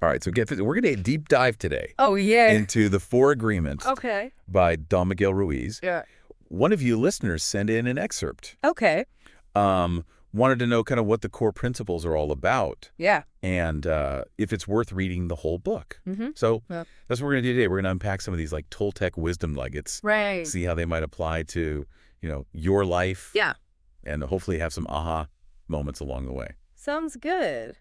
All right, so we're going to deep dive today. Oh, yeah. Into the 4 Agreements. Okay. By Don Miguel Ruiz. Yeah. One of you listeners sent in an excerpt. Okay. Wanted to know kind of what the core principles are all about. Yeah. And if it's worth reading the whole book. Mm-hmm. So Yep. that's what we're going to do today. We're going to unpack some of these like Toltec wisdom nuggets. Right. See how they might apply to, your life. Yeah. And hopefully have some aha moments along the way. Sounds good.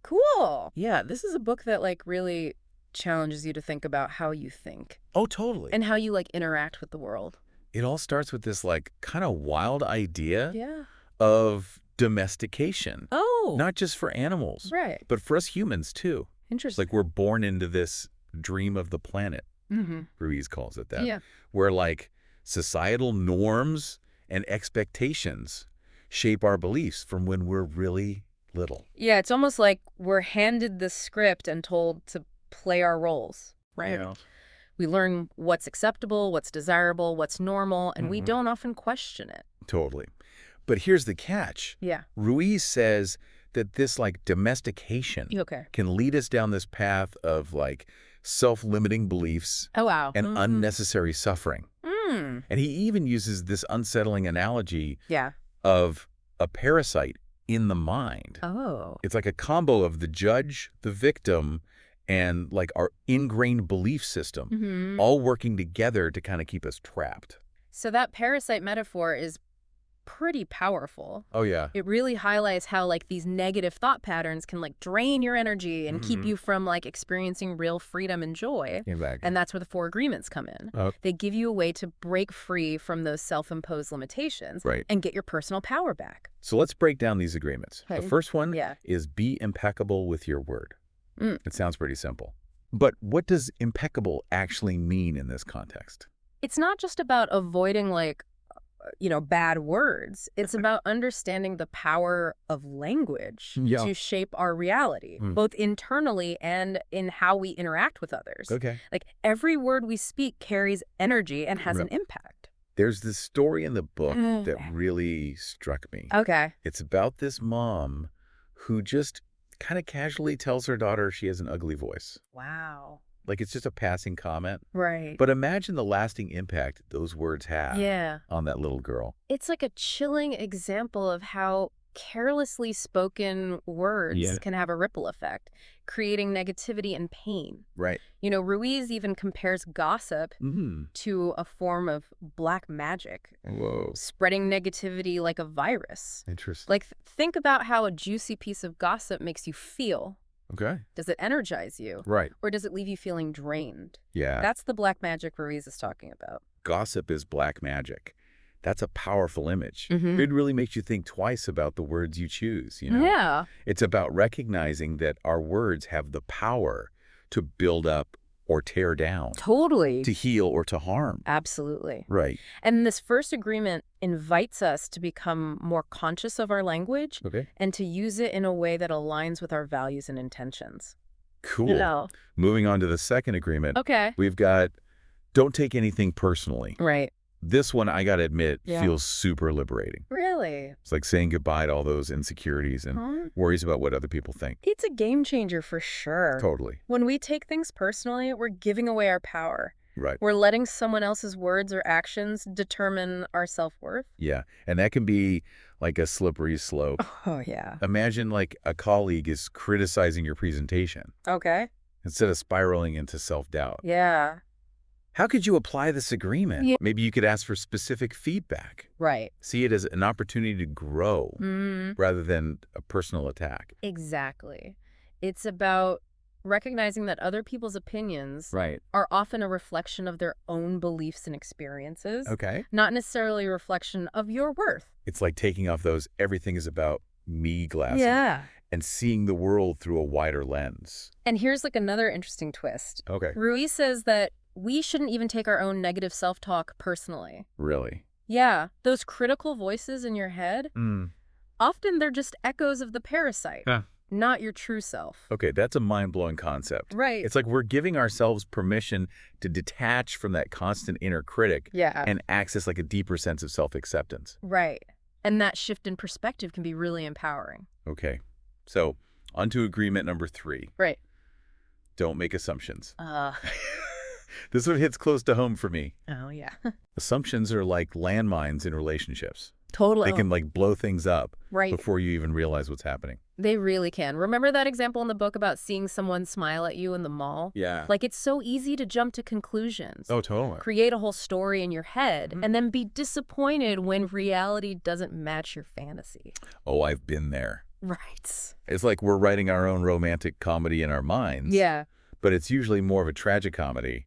Cool. Yeah, this is a book that really challenges you to think about how you think. Oh, totally. And how you interact with the world. It all starts with this kind of wild idea Yeah. of domestication. Oh. Not just for animals. Right. But for us humans too. It's Interesting. like we're born into this dream of the planet. Mm-hmm. Ruiz calls it that. Yeah. Where societal norms and expectations shape our beliefs from when we're really little. Yeah, it's almost like we're handed the script and told to play our roles, right? Yeah. We learn what's acceptable, what's desirable, what's normal, and we don't often question it. Totally. But here's the catch. Yeah. Ruiz says that this domestication can lead us down this path of self-limiting beliefs Oh, wow. and unnecessary suffering. Mm. And he even uses this unsettling analogy Yeah. of a parasite in the mind. Oh. It's like a combo of the judge, the victim, and our ingrained belief system, all working together to kind of keep us trapped. So that parasite metaphor is pretty powerful. Oh, yeah. It really highlights how these negative thought patterns can drain your energy and keep you from experiencing real freedom and joy. Exactly. And that's where the 4 Agreements come in. Okay. They give you a way to break free from those self-imposed limitations and get your personal power back. So let's break down these agreements. Okay. The first one Yeah. is be impeccable with your word. It sounds pretty simple. But what does impeccable actually mean in this context? It's not just about avoiding bad words. It's about understanding the power of language to shape our reality, both internally and in how we interact with others. Okay. Every word we speak carries energy and has an impact. There's this story in the book that really struck me. Okay. It's about this mom who just kind of casually tells her daughter she has an ugly voice. Wow. It's just a passing comment. Right. But imagine the lasting impact those words have on that little girl. It's a chilling example of how carelessly spoken words can have a ripple effect, creating negativity and pain. Right. Ruiz even compares gossip to a form of black magic. Whoa. Spreading negativity like a virus. Interesting. Think about how a juicy piece of gossip makes you feel. Okay. Does it energize you? Right. Or does it leave you feeling drained? Yeah. That's the black magic Ruiz is talking about. Gossip is black magic. That's a powerful image. It really makes you think twice about the words you choose, Yeah. It's about recognizing that our words have the power to build up or tear down. Totally. To heal or to harm. Absolutely. Right. And this first agreement invites us to become more conscious of our language and to use it in a way that aligns with our values and intentions. Cool. Moving on to the second agreement. Okay. We've got don't take anything personally. Right. This one, I got to admit, feels super liberating. Really? It's like saying goodbye to all those insecurities and worries about what other people think. It's a game changer for sure. Totally. When we take things personally, we're giving away our power. Right. We're letting someone else's words or actions determine our self-worth. Yeah. And that can be like a slippery slope. Oh, yeah. Imagine a colleague is criticizing your presentation. Okay. Instead of spiraling into self-doubt. Yeah. How could you apply this agreement? Yeah. Maybe you could ask for specific feedback. Right. See it as an opportunity to grow rather than a personal attack. Exactly. It's about recognizing that other people's opinions Right. are often a reflection of their own beliefs and experiences, Okay. not necessarily a reflection of your worth. It's like taking off those everything is about me glasses and seeing the world through a wider lens. And here's another interesting twist. Okay. Ruiz says that we shouldn't even take our own negative self-talk personally. Really? Yeah, those critical voices in your head, often they're just echoes of the parasite, not your true self. Okay, that's a mind-blowing concept. Right. It's like we're giving ourselves permission to detach from that constant inner critic and access a deeper sense of self-acceptance. Right. And that shift in perspective can be really empowering. Okay. So, on to agreement number 3. Right. Don't make assumptions. Uh, This one hits close to home for me. oh, yeah. Assumptions are like landmines in relationships. Totally. They can like blow things up Right. before you even realize what's happening. They really can. Remember that example in the book about seeing someone smile at you in the mall? Yeah. Like, it's so easy to jump to conclusions. Oh, totally. Create a whole story in your head, and then be disappointed when reality doesn't match your fantasy. Oh, I've been there. Right. It's like we're writing our own romantic comedy in our minds. Yeah. But it's usually more of a tragic comedy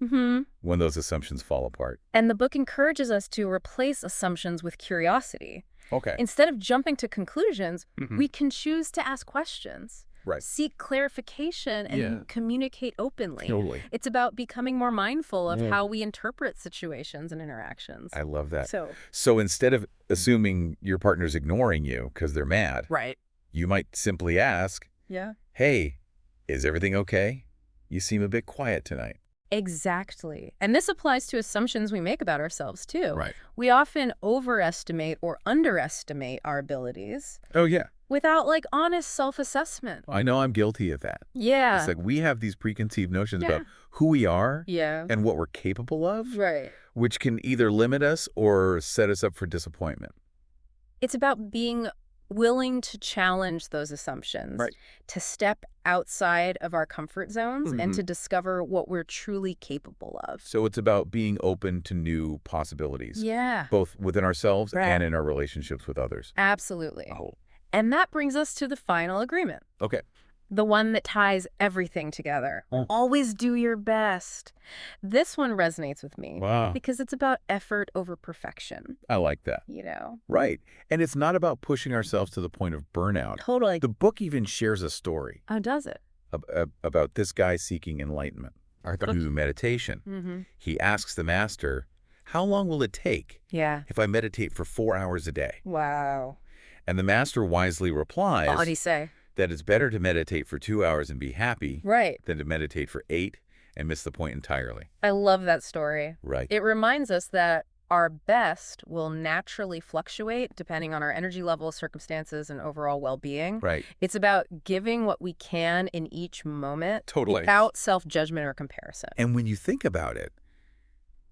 when those assumptions fall apart. And the book encourages us to replace assumptions with curiosity. Okay. Instead of jumping to conclusions, we can choose to ask questions, Right. seek clarification, and communicate openly. Totally. It's about becoming more mindful of how we interpret situations and interactions. I love that. So instead of assuming your partner's ignoring you because they're mad, right. you might simply ask, hey, is everything okay? You seem a bit quiet tonight. Exactly. And this applies to assumptions we make about ourselves, too. Right. We often overestimate or underestimate our abilities. Oh, yeah. Without, like, honest self-assessment. I know I'm guilty of that. Yeah. It's like we have these preconceived notions about who we are and what we're capable of, right. which can either limit us or set us up for disappointment. It's about being willing to challenge those assumptions, to step outside of our comfort zones and to discover what we're truly capable of. So it's about being open to new possibilities. Yeah. Both within ourselves and in our relationships with others. Absolutely. Oh. And that brings us to the final agreement. Okay. The one that ties everything together. Always do your best. This one resonates with me. Wow. Because it's about effort over perfection. I like that. You know? Right. And it's not about pushing ourselves to the point of burnout. Totally. The book even shares a story. Oh, does it? About this guy seeking enlightenment through meditation. He asks the master, how long will it take if I meditate for 4 hours a day? Wow. And the master wisely replies, What did he say? That it's better to meditate for 2 hours and be happy than to meditate for 8 and miss the point entirely. I love that story. Right. It reminds us that our best will naturally fluctuate depending on our energy levels, circumstances, and overall well-being. Right. It's about giving what we can in each moment Totally. without self-judgment or comparison. And when you think about it,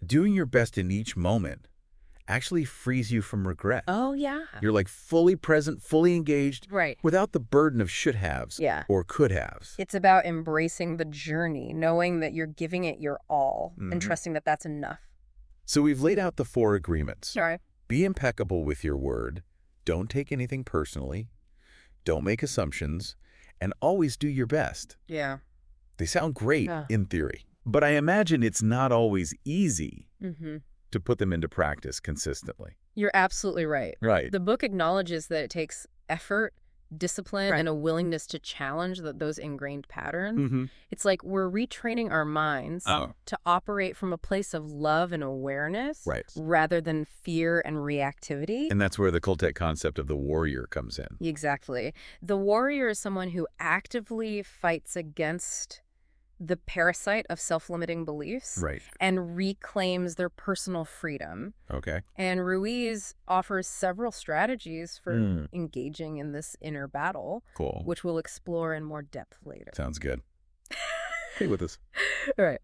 doing your best in each moment actually frees you from regret. Oh, yeah. You're like fully present, fully engaged, without the burden of should-haves or could-haves. It's about embracing the journey, knowing that you're giving it your all and trusting that that's enough. So we've laid out the 4 agreements. All right. Be impeccable with your word. Don't take anything personally. Don't make assumptions. And always do your best. Yeah. They sound great in theory. But I imagine it's not always easy to put them into practice consistently. You're absolutely right. Right. The book acknowledges that it takes effort, discipline, and a willingness to challenge those ingrained patterns. It's like we're retraining our minds to operate from a place of love and awareness rather than fear and reactivity. And that's where the Toltec concept of the warrior comes in. Exactly. The warrior is someone who actively fights against the parasite of self-limiting beliefs and reclaims their personal freedom. Okay. And Ruiz offers several strategies for engaging in this inner battle, which we'll explore in more depth later. Sounds good. Stay with us. All right.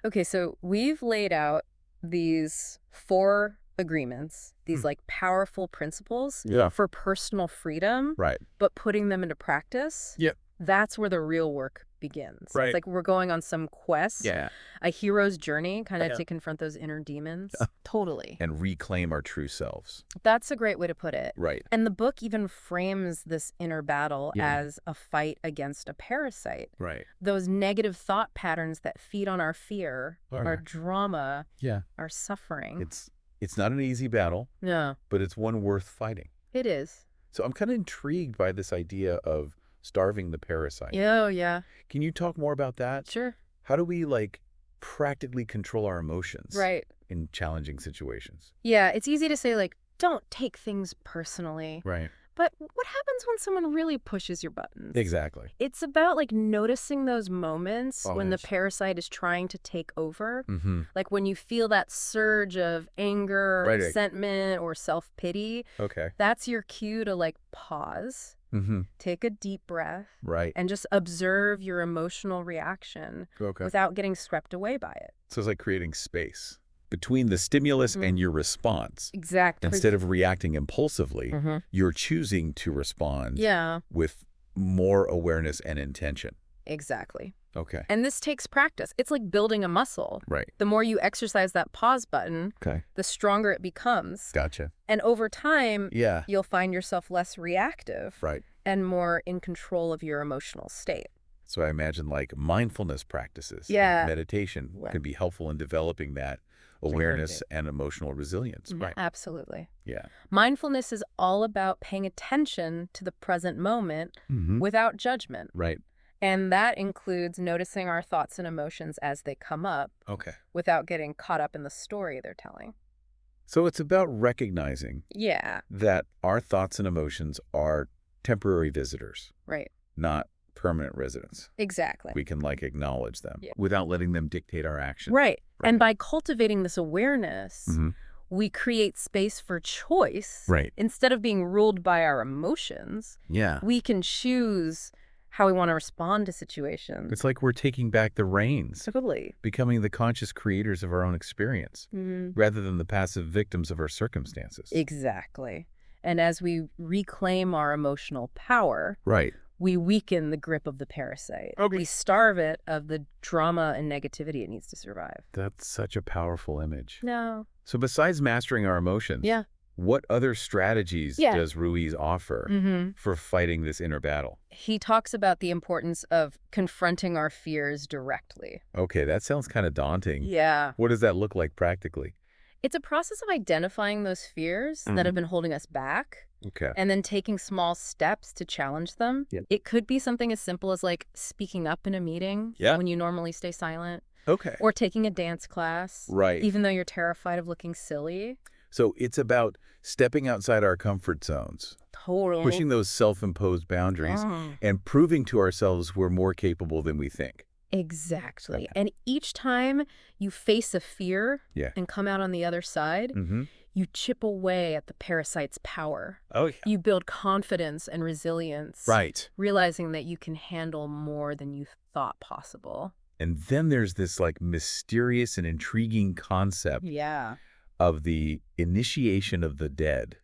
Okay, so we've laid out these 4 agreements, these like powerful principles for personal freedom, but putting them into practice, that's where the real work begins. It's like we're going on some quest, a hero's journey, kind of to confront those inner demons. Totally. And reclaim our true selves. That's a great way to put it. Right. And the book even frames this inner battle as a fight against a parasite. Right. Those negative thought patterns that feed on our fear, our drama, our suffering. It's not an easy battle. No. But it's one worth fighting. It is. So I'm kind of intrigued by this idea of starving the parasite. Oh, yeah. Can you talk more about that? Sure. How do we, like, practically control our emotions in challenging situations? Yeah, it's easy to say, like, don't take things personally. Right. But what happens when someone really pushes your buttons? Exactly. It's about, like, noticing those moments when the parasite is trying to take over. Like when you feel that surge of anger, resentment, or self-pity. Okay. That's your cue to, like, pause. Take a deep breath. Right. And just observe your emotional reaction without getting swept away by it. So it's like creating space between the stimulus and your response. Exactly. Instead of reacting impulsively, you're choosing to respond with more awareness and intention. Exactly. Okay. And this takes practice. It's like building a muscle. Right. The more you exercise that pause button, the stronger it becomes. Gotcha. And over time, you'll find yourself less reactive and more in control of your emotional state. So I imagine like mindfulness practices, meditation can be helpful in developing that awareness and emotional resilience. Right. Absolutely. Yeah. Mindfulness is all about paying attention to the present moment without judgment. Right. And that includes noticing our thoughts and emotions as they come up without getting caught up in the story they're telling. So it's about recognizing that our thoughts and emotions are temporary visitors. Right. Not permanent residents. Exactly. We can like acknowledge them without letting them dictate our actions. Right. And by cultivating this awareness, we create space for choice. Right. Instead of being ruled by our emotions, we can choose how we want to respond to situations. It's like we're taking back the reins. Totally. Becoming the conscious creators of our own experience rather than the passive victims of our circumstances. Exactly. And as we reclaim our emotional power, we weaken the grip of the parasite. We starve it of the drama and negativity it needs to survive. That's such a powerful image. No. So besides mastering our emotions, what other strategies does Ruiz offer for fighting this inner battle? He talks about the importance of confronting our fears directly. Okay, that sounds kind of daunting. Yeah. What does that look like practically? It's a process of identifying those fears that have been holding us back. And then taking small steps to challenge them. It could be something as simple as like speaking up in a meeting when you normally stay silent. Or taking a dance class. Even though you're terrified of looking silly. So it's about stepping outside our comfort zones. Totally. Pushing those self-imposed boundaries and proving to ourselves we're more capable than we think. Exactly. And each time you face a fear and come out on the other side, you chip away at the parasite's power. You build confidence and resilience. Realizing that you can handle more than you thought possible. And then there's this like mysterious and intriguing concept of the initiation of the dead.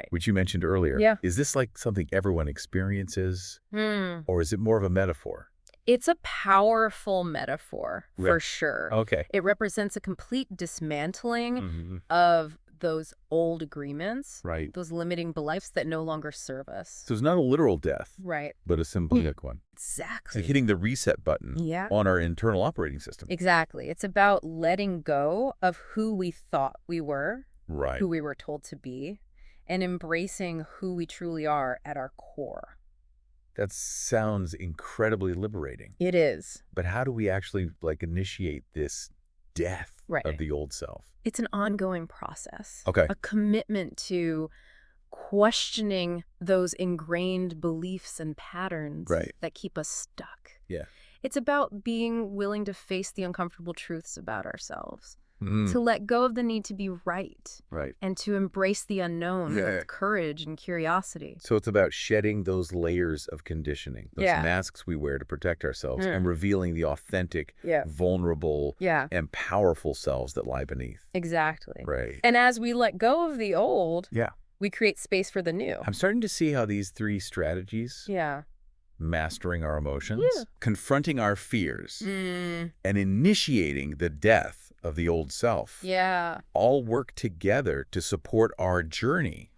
Which you mentioned earlier. Is this like something everyone experiences? Or is it more of a metaphor? It's a powerful metaphor, for sure. It represents a complete dismantling of those old agreements, those limiting beliefs that no longer serve us. So it's not a literal death, but a symbolic one. Exactly. So hitting the reset button on our internal operating system. Exactly. It's about letting go of who we thought we were, who we were told to be, and embracing who we truly are at our core. That sounds incredibly liberating. It is. But how do we actually like initiate this death of the old self? It's an ongoing process. A commitment to questioning those ingrained beliefs and patterns that keep us stuck. It's about being willing to face the uncomfortable truths about ourselves. To let go of the need to be right. And to embrace the unknown with courage and curiosity. So it's about shedding those layers of conditioning, those masks we wear to protect ourselves, and revealing the authentic, vulnerable, and powerful selves that lie beneath. Exactly. And as we let go of the old, we create space for the new. I'm starting to see how these three strategies mastering our emotions, confronting our fears, and initiating the death of the old self all work together to support our journey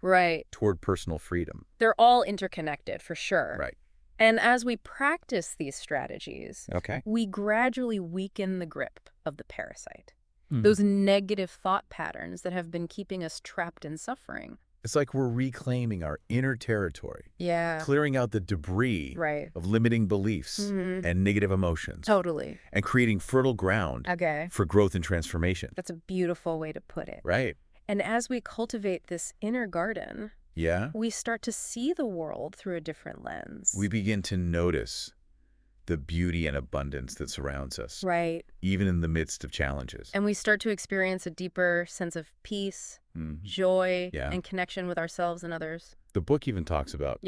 toward personal freedom. They're all interconnected, for sure. And as we practice these strategies, we gradually weaken the grip of the parasite. Those negative thought patterns that have been keeping us trapped in suffering. It's like we're reclaiming our inner territory, clearing out the debris of limiting beliefs and negative emotions. And creating fertile ground for growth and transformation. That's a beautiful way to put it. And as we cultivate this inner garden, we start to see the world through a different lens. We begin to notice the beauty and abundance that surrounds us. Even in the midst of challenges. And we start to experience a deeper sense of peace, joy, and connection with ourselves and others. The book even talks about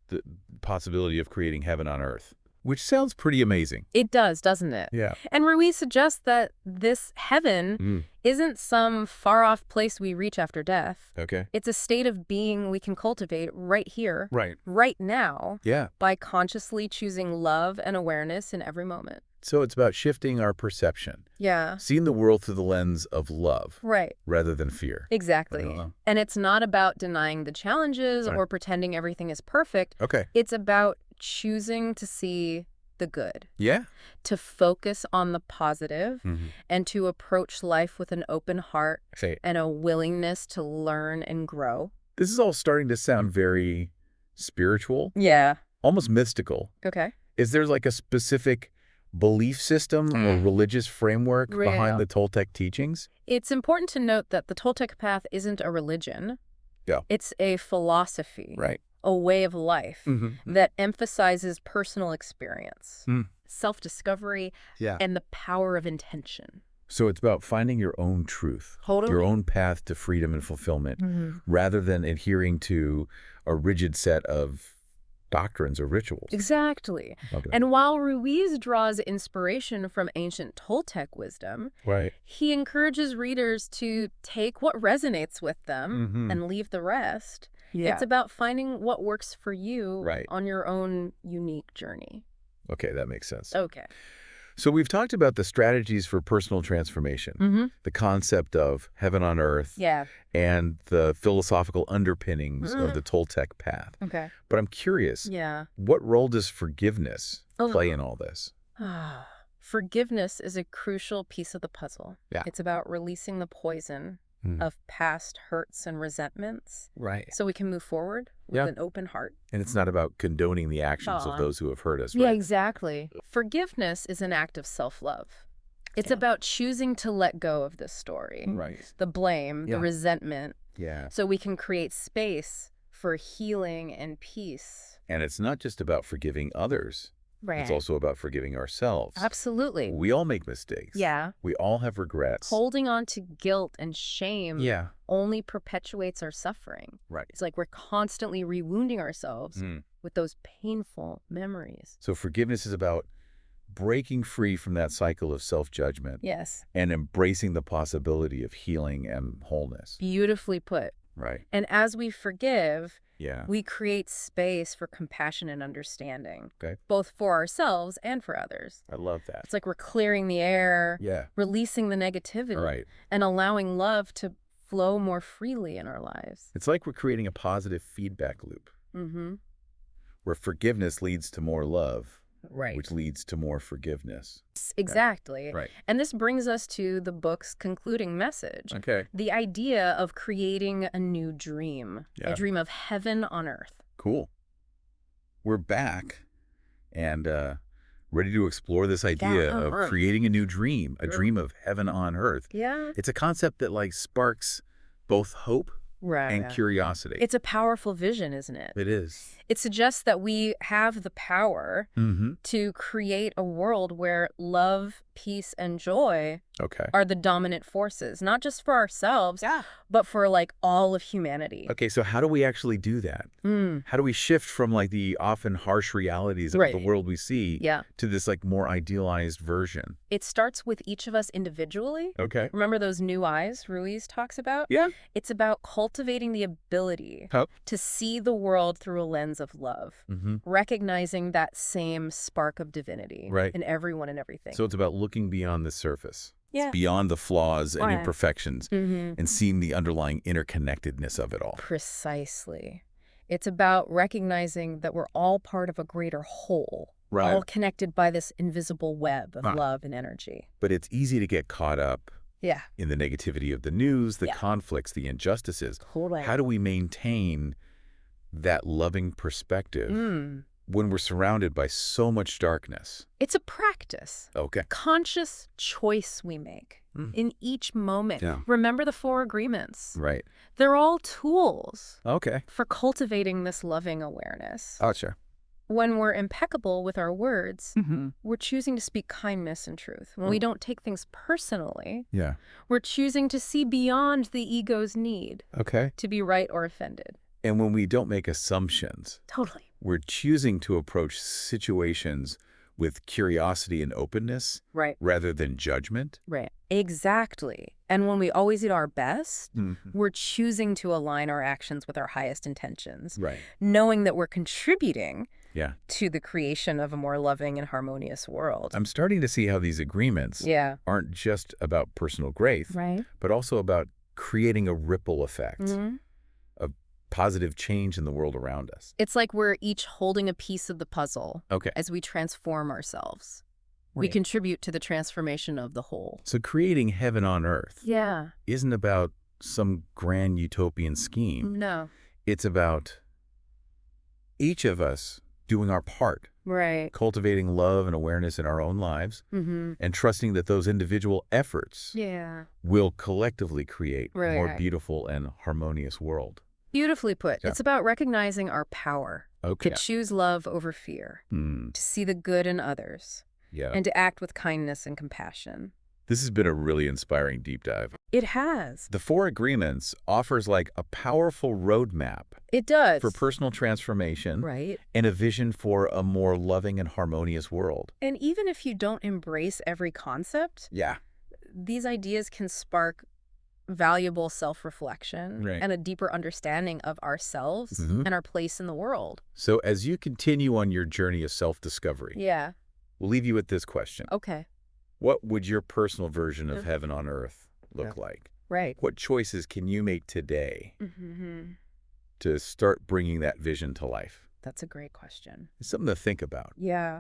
the possibility of creating heaven on earth, which sounds pretty amazing. It does, doesn't it? Yeah. And Ruiz suggests that this heaven isn't some far-off place we reach after death. Okay. It's a state of being we can cultivate right here, right now, by consciously choosing love and awareness in every moment. So it's about shifting our perception. Yeah. Seeing the world through the lens of love. Right. Rather than fear. Exactly. And it's not about denying the challenges or pretending everything is perfect. Okay. It's about choosing to see the good. Yeah. To focus on the positive and to approach life with an open heart and a willingness to learn and grow. This is all starting to sound very spiritual. Yeah. Almost mystical. Okay. Is there like a specific belief system or religious framework behind the Toltec teachings? It's important to note that the Toltec path isn't a religion. Yeah. It's a philosophy. Right. A way of life that emphasizes personal experience, self-discovery, and the power of intention. So it's about finding your own truth, your own path to freedom and fulfillment, rather than adhering to a rigid set of doctrines or rituals. Exactly. Okay. And while Ruiz draws inspiration from ancient Toltec wisdom, he encourages readers to take what resonates with them and leave the rest. Yeah. It's about finding what works for you on your own unique journey. Okay, that makes sense. Okay. So we've talked about the strategies for personal transformation, the concept of heaven on earth, and the philosophical underpinnings of the Toltec path. Okay. But I'm curious, what role does forgiveness play in all this? Forgiveness is a crucial piece of the puzzle. Yeah. It's about releasing the poison of past hurts and resentments. Right. So we can move forward with an open heart. And it's not about condoning the actions of those who have hurt us, Yeah, exactly. Forgiveness is an act of self-love. It's about choosing to let go of this story. Right. The blame, the resentment. Yeah. So we can create space for healing and peace. And it's not just about forgiving others. Right. It's also about forgiving ourselves. Absolutely. We all make mistakes. Yeah. We all have regrets. Holding on to guilt and shame only perpetuates our suffering. Right. It's like we're constantly rewounding ourselves with those painful memories. So forgiveness is about breaking free from that cycle of self-judgment. Yes. And embracing the possibility of healing and wholeness. Beautifully put. Right. And as we forgive, we create space for compassion and understanding, both for ourselves and for others. I love that. It's like we're clearing the air, releasing the negativity, and allowing love to flow more freely in our lives. It's like we're creating a positive feedback loop, where forgiveness leads to more love, which leads to more forgiveness. Exactly. Right. And this brings us to the book's concluding message. Okay. The idea of creating a new dream, a dream of heaven on earth. Cool. We're back and ready to explore this idea of creating a new dream, a dream of heaven on earth. Yeah. It's a concept that like sparks both hope and curiosity. It's a powerful vision, isn't it? It is. It suggests that we have the power to create a world where love, peace, and joy are the dominant forces, not just for ourselves, but for like all of humanity. Okay, so how do we actually do that? How do we shift from like the often harsh realities of the world we see to this like more idealized version? It starts with each of us individually. Okay. Remember those new eyes Ruiz talks about? Yeah. It's about cultivating the ability to see the world through a lens of love, recognizing that same spark of divinity in everyone and everything. So it's about looking beyond the surface. It's beyond the flaws and imperfections and seeing the underlying interconnectedness of it all. Precisely. It's about recognizing that we're all part of a greater whole, all connected by this invisible web of love and energy. But it's easy to get caught up in the negativity of the news, the conflicts, the injustices. Totally. How do we maintain that loving perspective when we're surrounded by so much darkness? It's a practice. Okay. Conscious choice we make in each moment. Yeah. Remember the 4 agreements. Right. They're all tools for cultivating this loving awareness. Oh, sure. When we're impeccable with our words, we're choosing to speak kindness and truth. When we don't take things personally, we're choosing to see beyond the ego's need to be right or offended. And when we don't make assumptions. Totally. We're choosing to approach situations with curiosity and openness rather than judgment. Right. Exactly. And when we always eat our best, we're choosing to align our actions with our highest intentions, knowing that we're contributing to the creation of a more loving and harmonious world. I'm starting to see how these agreements aren't just about personal growth, but also about creating a ripple effect of positive change in the world around us. It's like we're each holding a piece of the puzzle as we transform ourselves. We contribute to the transformation of the whole. So creating heaven on earth isn't about some grand utopian scheme. No. It's about each of us doing our part. Cultivating love and awareness in our own lives and trusting that those individual efforts will collectively create a more beautiful and harmonious world. Beautifully put. It's about recognizing our power to choose love over fear, to see the good in others, and to act with kindness and compassion. This has been a really inspiring deep dive. It has. The Four Agreements offers like a powerful roadmap. It does. For personal transformation and a vision for a more loving and harmonious world. And even if you don't embrace every concept, these ideas can spark valuable self-reflection and a deeper understanding of ourselves and our place in the world. So as you continue on your journey of self-discovery, we'll leave you with this question. Okay. What would your personal version of heaven on earth look like? What choices can you make today to start bringing that vision to life? That's a great question. It's something to think about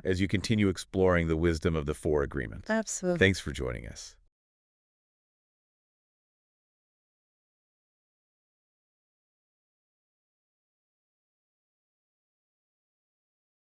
as you continue exploring the wisdom of the Four Agreements. Absolutely. Thanks for joining us.